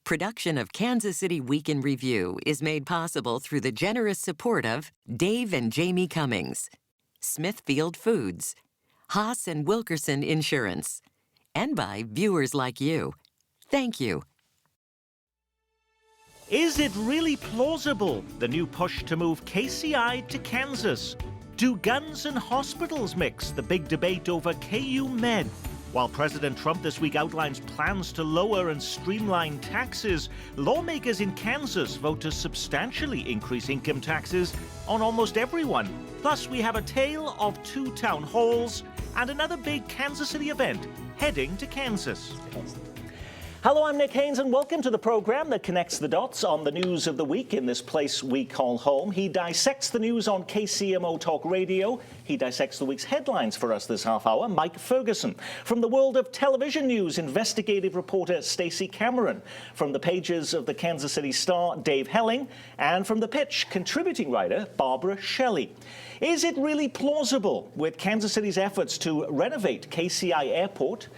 Production of Kansas City Week in Review is made possible through the generous support of Dave and Jamie Cummings, Smithfield Foods, Haas and Wilkerson Insurance, and by viewers like you. Thank you. Is it really plausible, the new push to move KCI to Kansas? Do guns and hospitals mix? The big debate over KU Med. While President Trump this week outlines plans to lower and streamline taxes, lawmakers in Kansas vote to substantially increase income taxes on almost everyone. Plus, we have a tale of two town halls and another big Kansas City event heading to Kansas. Hello, I'm Nick Haynes, and welcome to the program that connects the dots on the news of the week in this place we call home. He dissects the news on KCMO Talk Radio. He dissects the week's headlines for us this half hour, Mike Ferguson. From the world of television news, investigative reporter Stacey Cameron. From the pages of the Kansas City Star, Dave Helling. And from The Pitch, contributing writer Barbara Shelley. Is it really plausible, with Kansas City's efforts to renovate KCI Airport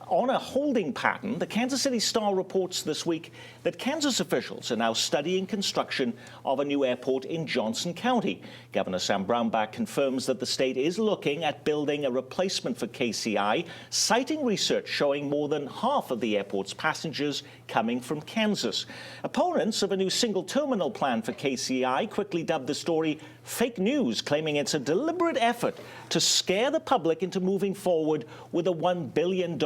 on a holding pattern, the Kansas City Star reports this week that Kansas officials are now studying construction of a new airport in Johnson County. Governor Sam Brownback confirms that the state is looking at building a replacement for KCI, citing research showing more than half of the airport's passengers coming from Kansas. Opponents of a new single terminal plan for KCI quickly dubbed the story fake news, claiming it's a deliberate effort to scare the public into moving forward with a $1 billion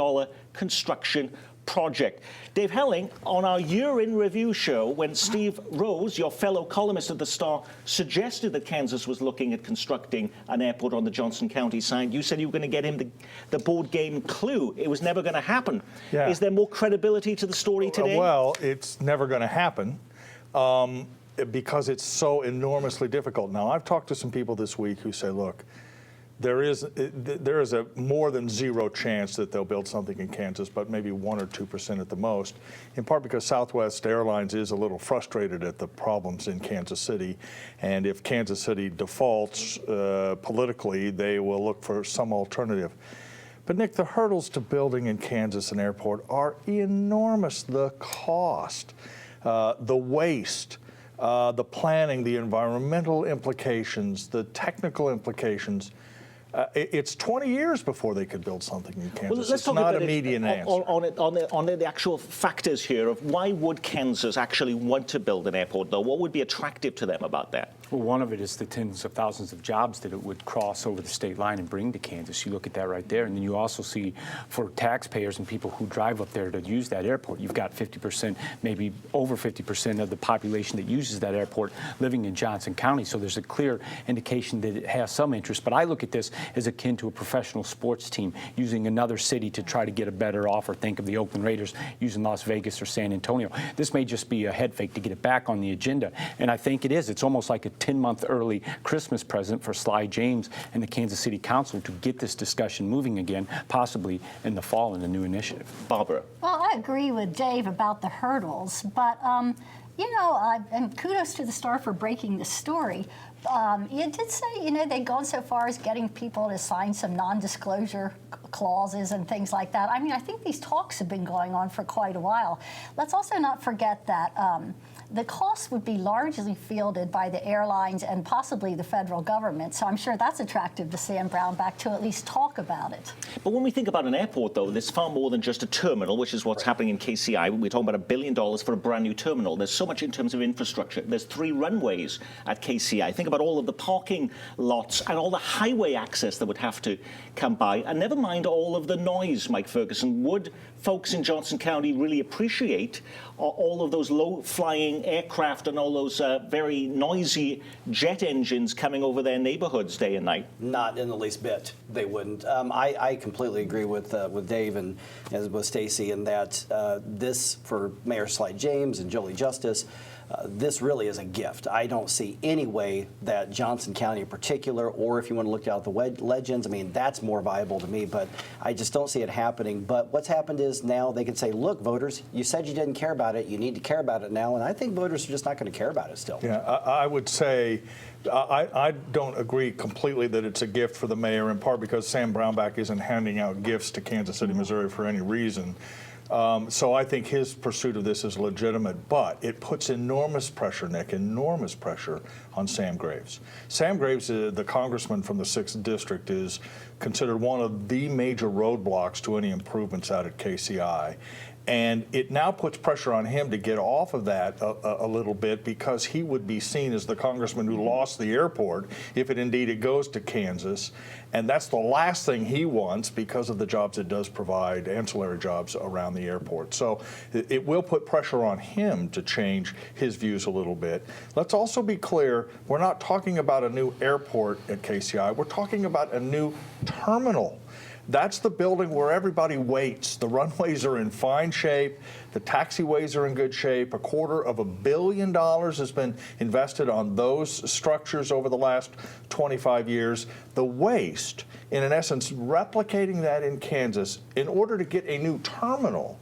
construction project. Dave Helling, on our Year in Review show, when Steve Rose, your fellow columnist at the Star, suggested that Kansas was looking at constructing an airport on the Johnson County side, you said you were going to get him the board game clue. It was never going to happen. Yeah. Is there more credibility to the story today? Well, it's never going to happen because it's so enormously difficult. Now, I've talked to some people this week who say, look, there is a more than zero chance that they'll build something in Kansas, but maybe 1 or 2% at the most, in part because Southwest Airlines is a little frustrated at the problems in Kansas City. And if Kansas City defaults politically, they will look for some alternative. But Nick, the hurdles to building in Kansas an airport are enormous. The cost, the waste, the planning, the environmental implications, the technical implications. It's 20 years before they could build something in Kansas. Well, let's talk not about a median answer. On the actual factors here of why would Kansas actually want to build an airport, though? What would be attractive to them about that? Well, one of it is the tens of thousands of jobs that it would cross over the state line and bring to Kansas. You look at that right there, and then you also see for taxpayers and people who drive up there to use that airport, you've got 50%, maybe over 50% of the population that uses that airport living in Johnson County. So there's a clear indication that it has some interest. But I look at this as akin to a professional sports team using another city to try to get a better offer. Think of the Oakland Raiders using Las Vegas or San Antonio. This may just be a head fake to get it back on the agenda, and I think it is. It's almost like a 10-month early Christmas present for Sly James and the Kansas City Council to get this discussion moving again, possibly in the fall in a new initiative. Barbara. Well, I agree with Dave about the hurdles, but and kudos to the Star for breaking the story. It did say, they'd gone so far as getting people to sign some non-disclosure clauses and things like that. I mean, I think these talks have been going on for quite a while. Let's also not forget that the costs would be largely fielded by the airlines and possibly the federal government. So I'm sure that's attractive to Sam Brownback to at least talk about it. But when we think about an airport, though, there's far more than just a terminal, which is what's happening in KCI. We're talking about $1 billion for a brand new terminal. There's so much in terms of infrastructure. There's 3 runways at KCI. Think about all of the parking lots and all the highway access that would have to come by. And never mind all of the noise, Mike Ferguson. Would folks in Johnson County really appreciate all of those low-flying aircraft and all those very noisy jet engines coming over their neighborhoods day and night? Not in the least bit. They wouldn't. I completely agree with Dave and as with Stacey in that this, for Mayor Sly James and Jolie Justice, this really is a gift. I don't see any way that Johnson County in particular, or if you want to look out the legends, I mean, that's more viable to me, but I just don't see it happening. But what's happened is now they can say, look, voters, you said you didn't care about it. You need to care about it now. And I think voters are just not going to care about it still. Yeah, I would say I don't agree completely that it's a gift for the mayor, in part because Sam Brownback isn't handing out gifts to Kansas City, Missouri for any reason. So I think his pursuit of this is legitimate, but it puts enormous pressure, Nick, enormous pressure on Sam Graves. Sam Graves, the congressman from the 6th District, is considered one of the major roadblocks to any improvements out at KCI. And it now puts pressure on him to get off of that a little bit, because he would be seen as the congressman who lost the airport if it goes to Kansas. And that's the last thing he wants, because of the jobs it does provide, ancillary jobs around the airport. So it will put pressure on him to change his views a little bit. Let's also be clear, we're not talking about a new airport at KCI. We're talking about a new terminal. That's the building where everybody waits. The runways are in fine shape. The taxiways are in good shape. $250 million has been invested on those structures over the last 25 years. The waste, in essence, replicating that in Kansas in order to get a new terminal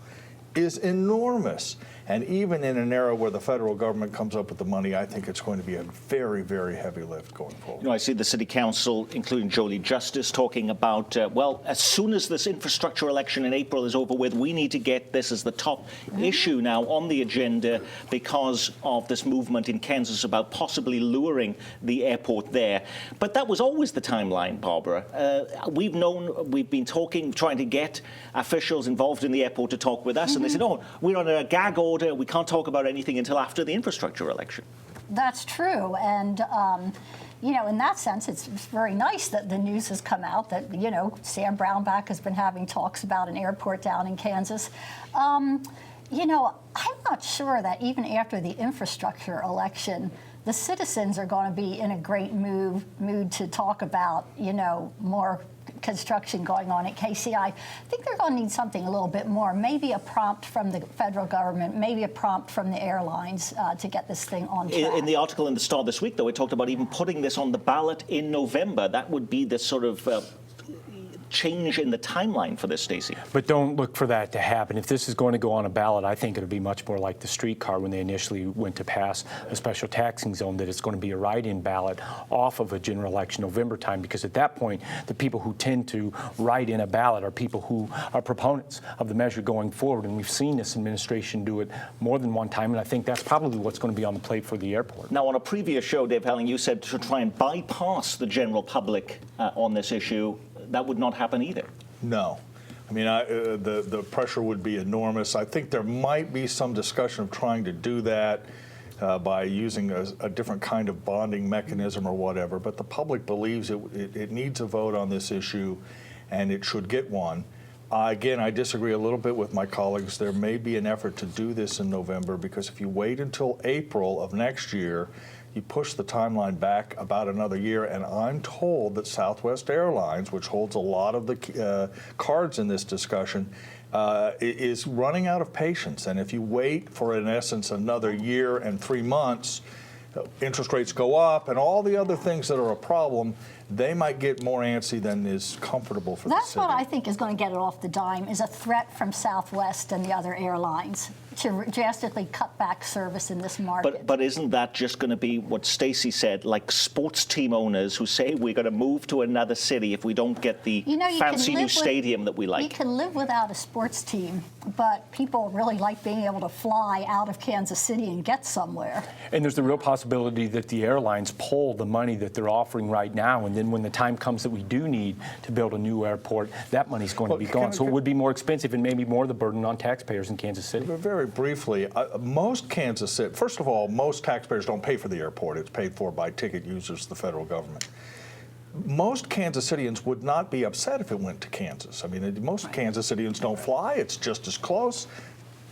is enormous. And even in an era where the federal government comes up with the money, I think it's going to be a very, very heavy lift going forward. You know, I see the City Council, including Jolie Justice, talking about, well, as soon as this infrastructure election in April is over with, we need to get this as the top issue now on the agenda because of this movement in Kansas about possibly luring the airport there. But that was always the timeline, Barbara. We've been talking, trying to get officials involved in the airport to talk with us, and they said, oh, we're on a gag order. We can't talk about anything until after the infrastructure election. That's true. And, you know, in that sense, it's very nice that the news has come out that, you know, Sam Brownback has been having talks about an airport down in Kansas. You know, I'm not sure that even after the infrastructure election, the citizens are going to be in a great mood to talk about, you know, more construction going on at KCI. I think they're going to need something a little bit more, maybe a prompt from the federal government, maybe a prompt from the airlines to get this thing on track. In the article in the Star this week, though, it talked about even putting this on the ballot in November. That would be the sort of change in the timeline for this, Stacey. But don't look for that to happen. If this is going to go on a ballot, I think it'll be much more like the streetcar when they initially went to pass a special taxing zone, that it's going to be a write-in ballot off of a general election November time, because at that point, the people who tend to write in a ballot are people who are proponents of the measure going forward. And we've seen this administration do it more than one time, and I think that's probably what's going to be on the plate for the airport. Now, on a previous show, Dave Helling, you said to try and bypass the general public on this issue. That would not happen either. No. I mean, the pressure would be enormous. I think there might be some discussion of trying to do that by using a different kind of bonding mechanism or whatever, but the public believes it needs a vote on this issue, and it should get one. Again, I disagree a little bit with my colleagues. There may be an effort to do this in November, because if you wait until April of next year, you push the timeline back about another year, and I'm told that Southwest Airlines, which holds a lot of the cards in this discussion, is running out of patience. And if you wait for, in essence, another year and 3 months, interest rates go up and all the other things that are a problem, they might get more antsy than is comfortable for the city. That's what I think is going to get it off the dime, is a threat from Southwest and the other airlines to drastically cut back service in this market. But isn't that just going to be what Stacey said, like sports team owners who say we're going to move to another city if we don't get the fancy new stadium that we like? You can live without a sports team, but people really like being able to fly out of Kansas City and get somewhere. And there's the real possibility that the airlines pull the money that they're offering right now, and then when the time comes that we do need to build a new airport, that money's going to be gone. So it would be more expensive and maybe more the burden on taxpayers in Kansas City. Very briefly, most Kansas City, first of all, most taxpayers don't pay for the airport. It's paid for by ticket users, the federal government. Most Kansas Cityans would not be upset if it went to Kansas. I mean, most Kansas Cityans don't fly. It's just as close.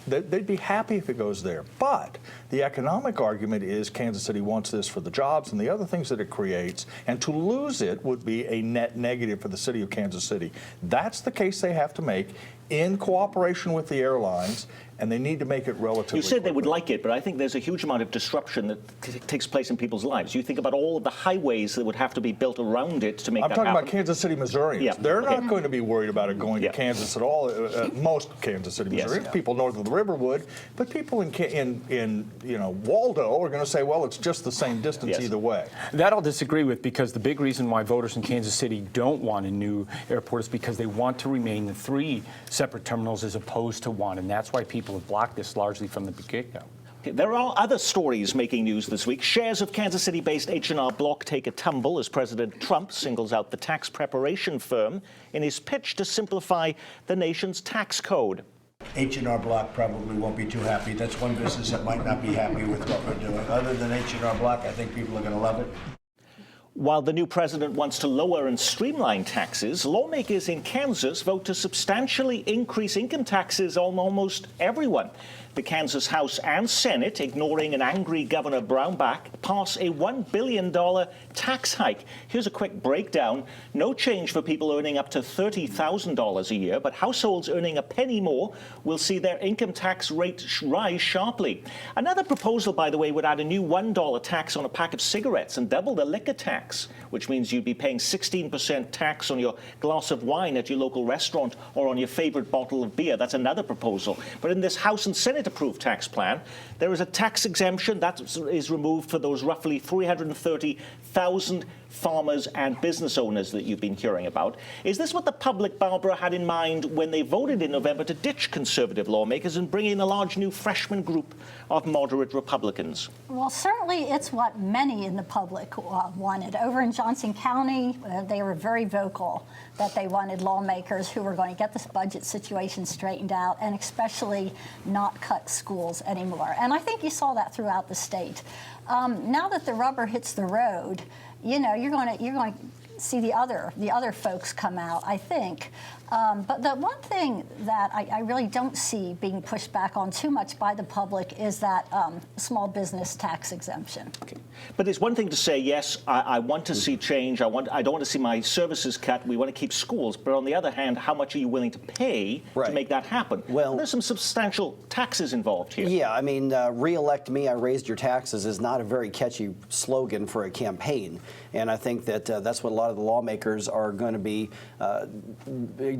They'd be happy if it goes there. But the economic argument is Kansas City wants this for the jobs and the other things that it creates, and to lose it would be a net negative for the city of Kansas City. That's the case they have to make in cooperation with the airlines, and they need to make it relatively You said they would quickly. like it, but I think there's a huge amount of disruption that takes place in people's lives. You think about all of the highways that would have to be built around it to make I'm that talking happen. about Kansas City, Missourians. Yeah, They're okay. not going to be worried about it going Yeah. to Kansas at all. Most Kansas City, Yes. Missouri. People north of the river would, but people in Waldo are going to say, well, it's just the same distance Yes. either way. That I'll disagree with, because the big reason why voters in Kansas City don't want a new airport is because they want to remain in 3 separate terminals as opposed to 1, and that's why people have blocked this largely from the get-go. There are other stories making news this week. Shares of Kansas City-based H&R Block take a tumble as President Trump singles out the tax preparation firm in his pitch to simplify the nation's tax code. H&R Block probably won't be too happy. That's one business that might not be happy with what we're doing. Other than H&R Block, I think people are going to love it. While the new president wants to lower and streamline taxes, lawmakers in Kansas vote to substantially increase income taxes on almost everyone. The Kansas House and Senate, ignoring an angry Governor Brownback, pass a $1 billion tax hike. Here's a quick breakdown. No change for people earning up to $30,000 a year, but households earning a penny more will see their income tax rate rise sharply. Another proposal, by the way, would add a new $1 tax on a pack of cigarettes and double the liquor tax, which means you'd be paying 16% tax on your glass of wine at your local restaurant or on your favorite bottle of beer. That's another proposal. But in this House and Senate approved tax plan, there is a tax exemption that is removed for those roughly 330,000 farmers and business owners that you've been hearing about. Is this what the public, Barbara, had in mind when they voted in November to ditch conservative lawmakers and bring in a large new freshman group of moderate Republicans? Well, certainly it's what many in the public wanted. Over in Johnson County, they were very vocal that they wanted lawmakers who were going to get this budget situation straightened out and especially not cut schools anymore. And I think you saw that throughout the state. Now that the rubber hits the road, you know, you're going to see the other folks come out, I think. But the one thing that I really don't see being pushed back on too much by the public is that small business tax exemption. Okay. But it's one thing to say, yes, I want to see change. I don't want to see my services cut. We want to keep schools. But on the other hand, how much are you willing to pay to make that happen? Well, there's some substantial taxes involved here. Yeah, I mean, re-elect me, I raised your taxes is not a very catchy slogan for a campaign. And I think that that's what a lot of the lawmakers are going to be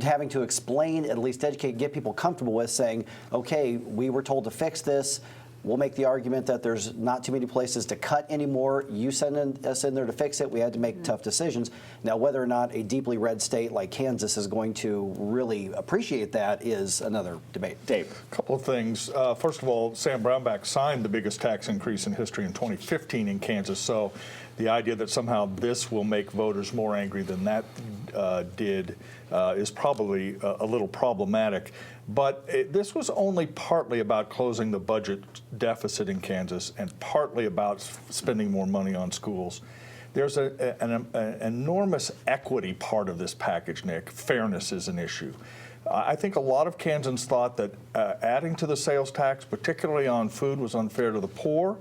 having to explain, at least educate, get people comfortable with, saying, okay, we were told to fix this. We'll make the argument that there's not too many places to cut anymore. You send us in there to fix it. We had to make tough decisions. Now, whether or not a deeply red state like Kansas is going to really appreciate that is another debate. Dave. A couple of things. First of all, Sam Brownback signed the biggest tax increase in history in 2015 in Kansas. So the idea that somehow this will make voters more angry than that did is probably a little problematic. But this was only partly about closing the budget deficit in Kansas and partly about spending more money on schools. There's an enormous equity part of this package, Nick. Fairness is an issue. I think a lot of Kansans thought that adding to the sales tax, particularly on food, was unfair to the poor.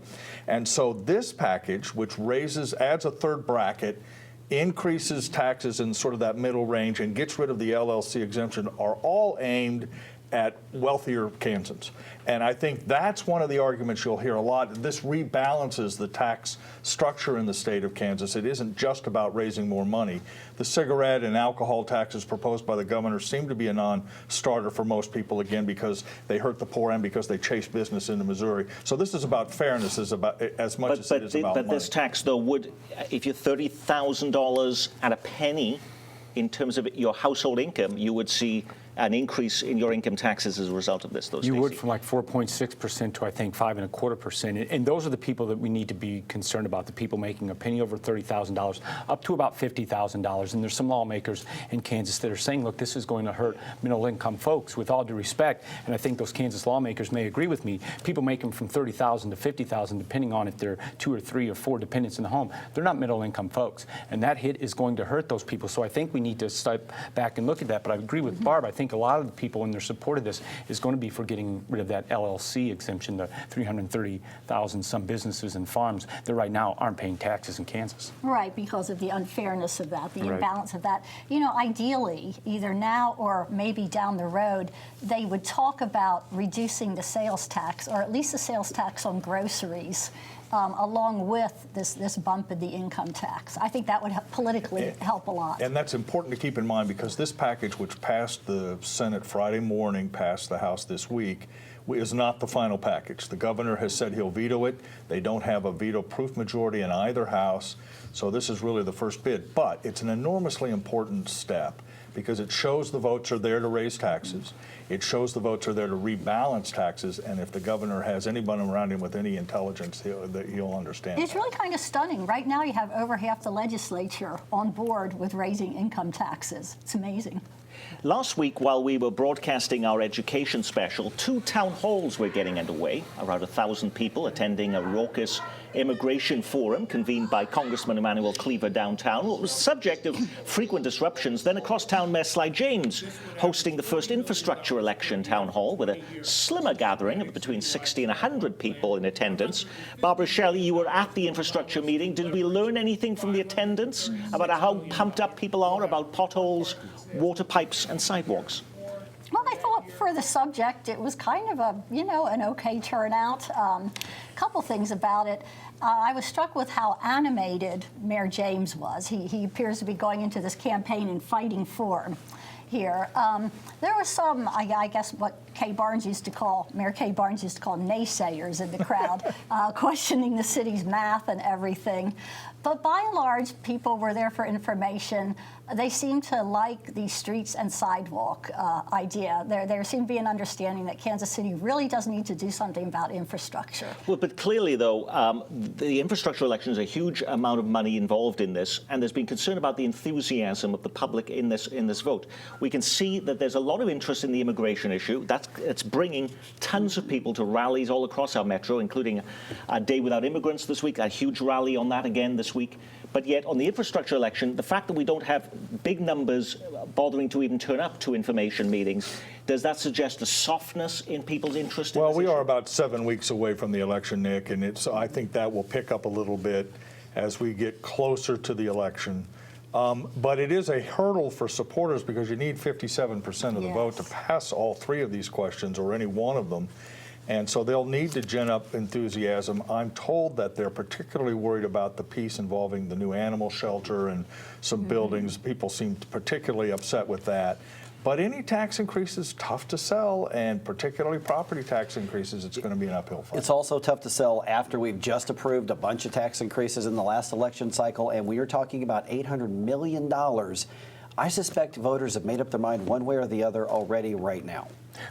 And so this package, which adds a third bracket, increases taxes in sort of that middle range and gets rid of the LLC exemption, are all aimed at wealthier Kansans. And I think that's one of the arguments you'll hear a lot. This rebalances the tax structure in the state of Kansas. It isn't just about raising more money. The cigarette and alcohol taxes proposed by the governor seem to be a non-starter for most people, again, because they hurt the poor and because they chase business into Missouri. So this is about fairness as much as it is about money. But this tax, though, would, if you're $30,000 and a penny in terms of your household income, you would see an increase in your income taxes as a result of this, though, You would, from like 4.6% to, I think, 5.25%. And those are the people that we need to be concerned about, the people making a penny over $30,000 up to about $50,000. And there's some lawmakers in Kansas that are saying, look, this is going to hurt middle-income folks, with all due respect. And I think those Kansas lawmakers may agree with me. People making from $30,000 to $50,000, depending on if they're 2 or 3 or 4 dependents in the home, they're not middle-income folks. And that hit is going to hurt those people. So I think we need to step back and look at that. But I agree with Barb. I think think a lot of the people in their support of this is going to be for getting rid of that LLC exemption, the 330,000 some businesses and farms that right now aren't paying taxes in Kansas. Right, because of the unfairness of that, the Right. imbalance of that. You know, ideally, either now or maybe down the road, they would talk about reducing the sales tax, or at least the sales tax on groceries, along with this bump in the income tax. I think that would politically help a lot. And that's important to keep in mind, because this package, which passed the Senate Friday morning, passed the House this week, is not the final package. The governor has said he'll veto it. They don't have a veto-proof majority in either house, so this is really the first bid. But it's an enormously important step, because it shows the votes are there to raise taxes. It shows the votes are there to rebalance taxes, and if the governor has anybody around him with any intelligence, he'll understand. It's really kind of stunning. Right now, you have over half the legislature on board with raising income taxes. It's amazing. Last week, while we were broadcasting our education special, 2 town halls were getting underway. Around 1,000 people attending a raucous immigration forum convened by Congressman Emanuel Cleaver downtown. It was the subject of frequent disruptions. Then across town, Mayor Sly James hosting the first infrastructure election town hall with a slimmer gathering of between 60 and 100 people in attendance. Barbara Shelley, you were at the infrastructure meeting. Did we learn anything from the attendance about how pumped up people are about potholes, water pipes, and sidewalks? Well, I thought for the subject, it was kind of a, you know, an okay turnout. Couple things about it. I was struck with how animated Mayor James was. He appears to be going into this campaign in fighting form here. There was some, I guess, what Mayor Kay Barnes used to call naysayers in the crowd, questioning the city's math and everything. But by and large, people were there for information. They seem to like the streets and sidewalk idea. There seemed to be an understanding that Kansas City really does need to do something about infrastructure. Well, but clearly, though, the infrastructure election is a huge amount of money involved in this, and there's been concern about the enthusiasm of the public in this vote. We can see that there's a lot of interest in the immigration issue. It's bringing tons of people to rallies all across our metro, including a Day Without Immigrants this week, a huge rally on that again this week. But yet, on the infrastructure election, the fact that we don't have big numbers bothering to even turn up to information meetings, does that suggest a softness in people's interest in this we issue? are about 7 weeks away from the election, Nick, and I think that will pick up a little bit as we get closer to the election. But it is a hurdle for supporters, because you need 57% of the vote to pass all 3 of these questions, or any one of them. And so they'll need to gin up enthusiasm. I'm told that they're particularly worried about the piece involving the new animal shelter and some buildings. People seem particularly upset with that. But any tax increase is tough to sell, and particularly property tax increases, it's going to be an uphill fight. It's also tough to sell after we've just approved a bunch of tax increases in the last election cycle, and we are talking about $800 million. I suspect voters have made up their mind one way or the other already right now.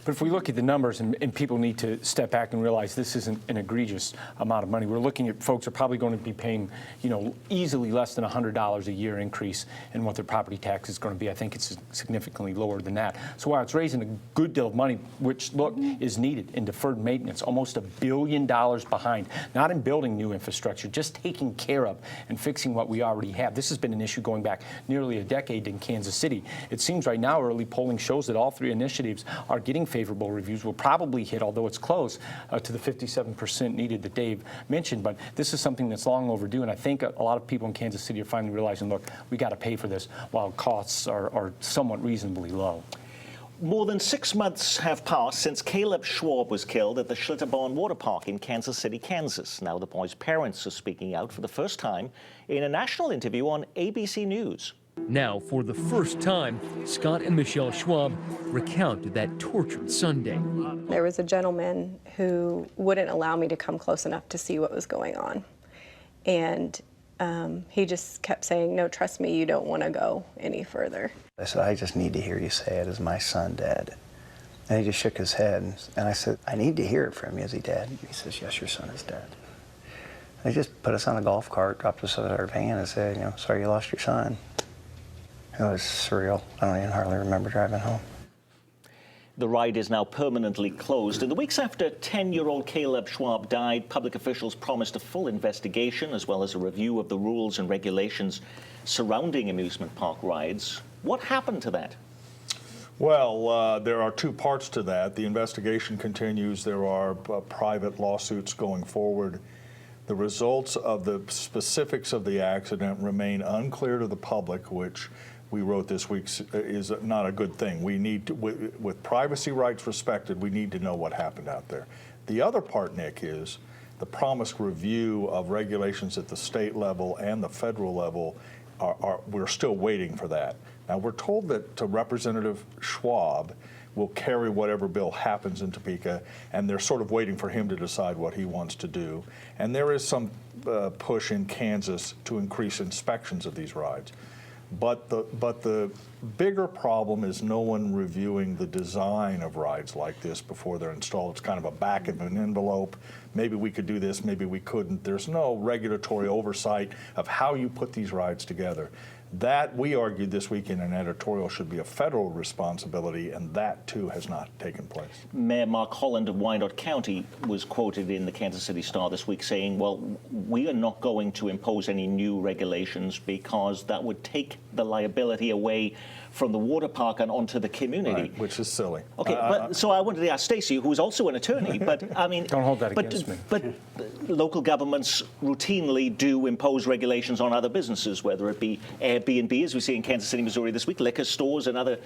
But if we look at the numbers, and people need to step back and realize this isn't an egregious amount of money. We're looking at folks are probably going to be paying, easily less than $100 a year increase in what their property tax is going to be. I think it's significantly lower than that. So while it's raising a good deal of money, which, look, is needed in deferred maintenance, almost $1 billion behind, not in building new infrastructure, just taking care of and fixing what we already have. This has been an issue going back nearly a decade in Kansas City. It seems right now early polling shows that all 3 initiatives are getting favorable reviews, will probably hit, although it's close, to the 57% needed that Dave mentioned. But this is something that's long overdue, and I think a lot of people in Kansas City are finally realizing, look, we got to pay for this while costs are somewhat reasonably low. More than 6 months have passed since Caleb Schwab was killed at the Schlitterbahn Water Park in Kansas City, Kansas. Now the boy's parents are speaking out for the first time in a national interview on ABC News. Now, for the first time, Scott and Michelle Schwab recount that tortured Sunday. There was a gentleman who wouldn't allow me to come close enough to see what was going on. And he just kept saying, no, trust me, you don't want to go any further. I said, I just need to hear you say it. Is my son dead? And he just shook his head. And I said, I need to hear it from you. Is he dead? He says, yes, your son is dead. They just put us on a golf cart, dropped us in our van and said, sorry you lost your son. It was surreal. I don't even hardly remember driving home. The ride is now permanently closed. In the weeks after 10-year-old Caleb Schwab died, public officials promised a full investigation as well as a review of the rules and regulations surrounding amusement park rides. What happened to that? Well, there are two parts to that. The investigation continues. There are private lawsuits going forward. The results of the specifics of the accident remain unclear to the public, which we wrote this week is not a good thing. We need to, with privacy rights respected, we need to know what happened out there. The other part, Nick, is the promised review of regulations at the state level and the federal level. We're still waiting for that. Now, we're told that Representative Schwab will carry whatever bill happens in Topeka, and they're sort of waiting for him to decide what he wants to do. And there is some push in Kansas to increase inspections of these rides. But the bigger problem is no one reviewing the design of rides like this before they're installed. It's kind of a back of an envelope. Maybe we could do this, maybe we couldn't. There's no regulatory oversight of how you put these rides together. That, we argued this week in an editorial, should be a federal responsibility, and that, too, has not taken place. Mayor Mark Holland of Wyandotte County was quoted in the Kansas City Star this week saying, well, we are not going to impose any new regulations because that would take the liability away from the water park and onto the community. Right, which is silly. Okay, so I wanted to ask Stacey, who is also an attorney, but I mean... Don't hold that against me. But local governments routinely do impose regulations on other businesses, whether it be Airbnb, as we see in Kansas City, Missouri this week, liquor stores and other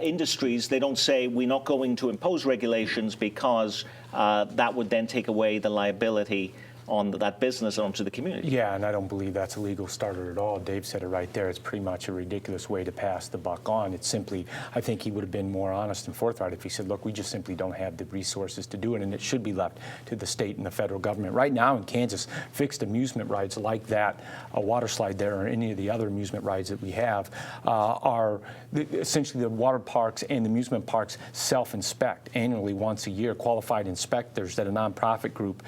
industries. They don't say, we're not going to impose regulations because that would then take away the liability on that business and onto the community. Yeah, and I don't believe that's a legal starter at all. Dave said it right there. It's pretty much a ridiculous way to pass the buck on. It's simply, I think he would have been more honest and forthright if he said, look, we just simply don't have the resources to do it, and it should be left to the state and the federal government. Right now in Kansas, fixed amusement rides like that, a water slide there, or any of the other amusement rides that we have, are essentially the water parks and the amusement parks self-inspect annually once a year. Qualified inspectors that a nonprofit group,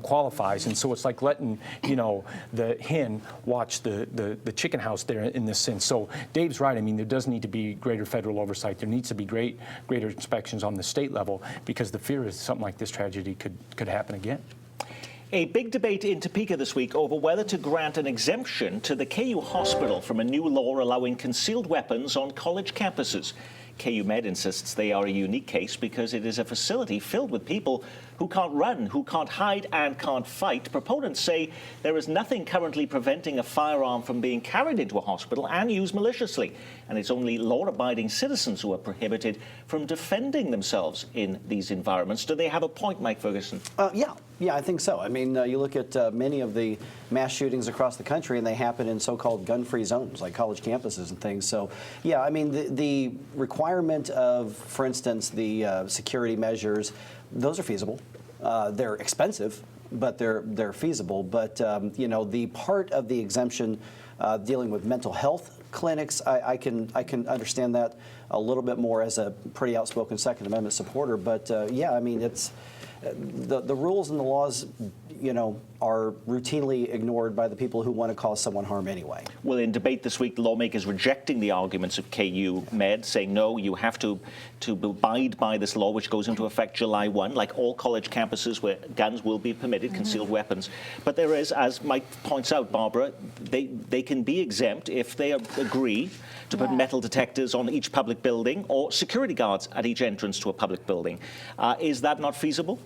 qualifies. And so it's like letting, the hen watch the chicken house there in this sense. So Dave's right. I mean, there does need to be greater federal oversight. There needs to be greater inspections on the state level, because the fear is something like this tragedy could happen again. A big debate in Topeka this week over whether to grant an exemption to the KU hospital from a new law allowing concealed weapons on college campuses. KU Med insists they are a unique case because it is a facility filled with people who can't run, who can't hide, and can't fight. Proponents say there is nothing currently preventing a firearm from being carried into a hospital and used maliciously, and it's only law-abiding citizens who are prohibited from defending themselves in these environments. Do they have a point, Mike Ferguson? Yeah, I think so. I mean, you look at many of the mass shootings across the country, and they happen in so-called gun-free zones, like college campuses and things. So, yeah, I mean, the requirement of, for instance, the security measures, those are feasible. They're expensive, but they're feasible. But the part of the exemption dealing with mental health clinics, I can understand that a little bit more as a pretty outspoken Second Amendment supporter. But yeah, I mean, it's the rules and the laws, are routinely ignored by the people who want to cause someone harm anyway. Well, in debate this week, lawmakers rejecting the arguments of KU Med, saying, no, you have to abide by this law, which goes into effect July 1, like all college campuses where guns will be permitted, concealed weapons. But there is, as Mike points out, Barbara, they can be exempt if they agree to put metal detectors on each public building or security guards at each entrance to a public building. Is that not feasible?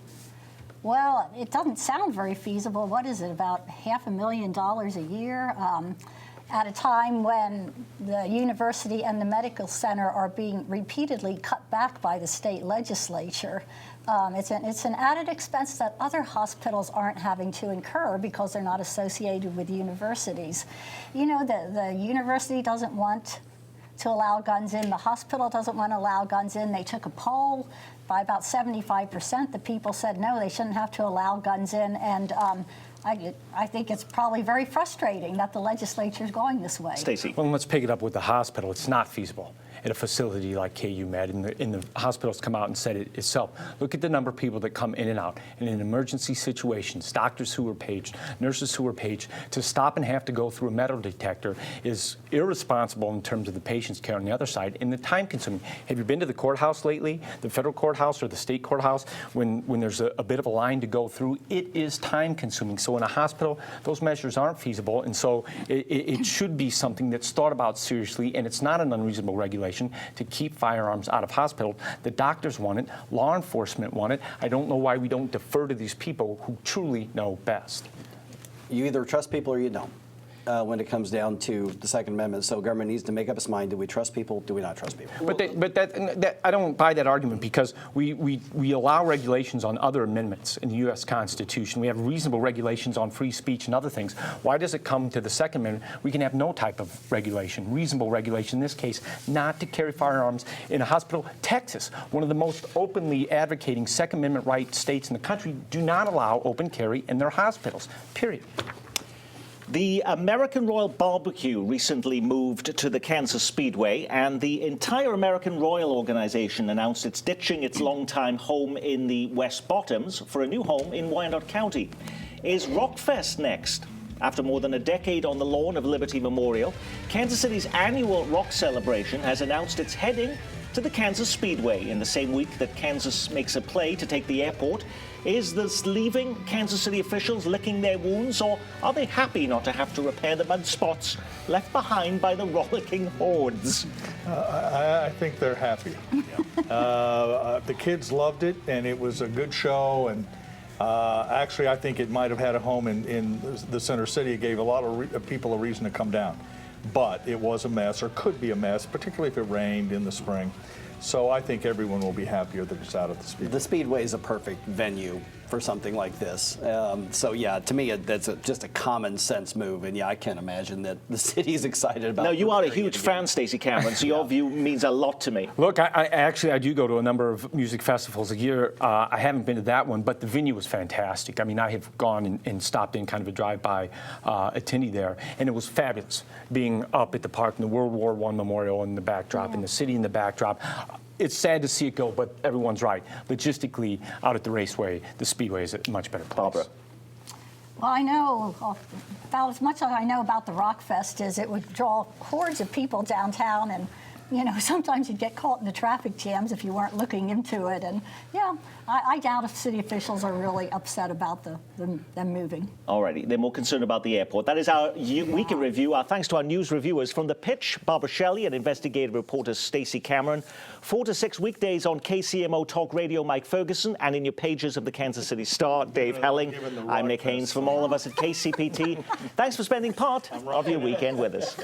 Well, it doesn't sound very feasible. What is it, about $500,000 a year? At a time when the university and the medical center are being repeatedly cut back by the state legislature. It's an added expense that other hospitals aren't having to incur because they're not associated with universities. The university doesn't want to allow guns in. The hospital doesn't want to allow guns in. They took a poll. By about 75%, the people said no, they shouldn't have to allow guns in. And I think it's probably very frustrating that the legislature is going this way. Stacey. Well, let's pick it up with the hospital. It's not feasible at a facility like KU Med, and the hospitals come out and said it itself. Look at the number of people that come in and out. And in emergency situations, doctors who are paged, nurses who are paged, to stop and have to go through a metal detector is irresponsible in terms of the patient's care on the other side, and the time consuming. Have you been to the courthouse lately, the federal courthouse or the state courthouse, when there's a bit of a line to go through? It is time consuming. So in a hospital, those measures aren't feasible, and so it should be something that's thought about seriously, and it's not an unreasonable regulation regulation to keep firearms out of hospitals. The doctors want it. Law enforcement want it. I don't know why we don't defer to these people who truly know best. You either trust people or you don't. When it comes down to the Second Amendment. So government needs to make up its mind. Do we trust people? Do we not trust people? But that I don't buy that argument, because we allow regulations on other amendments in the U.S. Constitution. We have reasonable regulations on free speech and other things. Why does it come to the Second Amendment? We can have no type of regulation, reasonable regulation in this case, not to carry firearms in a hospital. Texas, one of the most openly advocating Second Amendment right states in the country, do not allow open carry in their hospitals, period. The American Royal Barbecue recently moved to the Kansas Speedway, and the entire American Royal organization announced it's ditching its longtime home in the West Bottoms for a new home in Wyandotte County. Is Rockfest next? After more than a decade on the lawn of Liberty Memorial, Kansas City's annual rock celebration has announced it's heading to the Kansas Speedway in the same week that Kansas makes a play to take the airport. Is this leaving Kansas City officials licking their wounds, or are they happy not to have to repair the mud spots left behind by the rollicking hordes? I think they're happy. The kids loved it, and it was a good show. And actually, I think it might have had a home in the Center City. It gave a lot of people a reason to come down. But it was a mess, or could be a mess, particularly if it rained in the spring. So I think everyone will be happier that it's out of the Speedway. The Speedway is a perfect venue for something like this. So yeah, to me, that's just a common sense move. And yeah, I can't imagine that the city's excited about it. Now, you are a huge fan, Stacey Cameron, so your view means a lot to me. Look, I do go to a number of music festivals a year. I haven't been to that one, but the venue was fantastic. I mean, I have gone and stopped in kind of a drive-by attendee there, and it was fabulous being up at the park in the World War I Memorial in the backdrop, and the city in the backdrop. It's sad to see it go, but everyone's right. Logistically, out at the Raceway, the Speedway is a much better place. Barbara. Well, I know about as much as I know about the Rockfest is it would draw hordes of people downtown, and sometimes you'd get caught in the traffic jams if you weren't looking into it. And yeah, I doubt if city officials are really upset about them moving. Alrighty, they're more concerned about the airport. That is our week in review. Our thanks to our news reviewers from The Pitch, Barbara Shelley, and investigative reporter Stacey Cameron. 4 to 6 weekdays on KCMO Talk Radio, Mike Ferguson, and in your pages of the Kansas City Star, Dave Helling. I'm Nick Haynes from all of us at KCPT. Thanks for spending part of your weekend with us.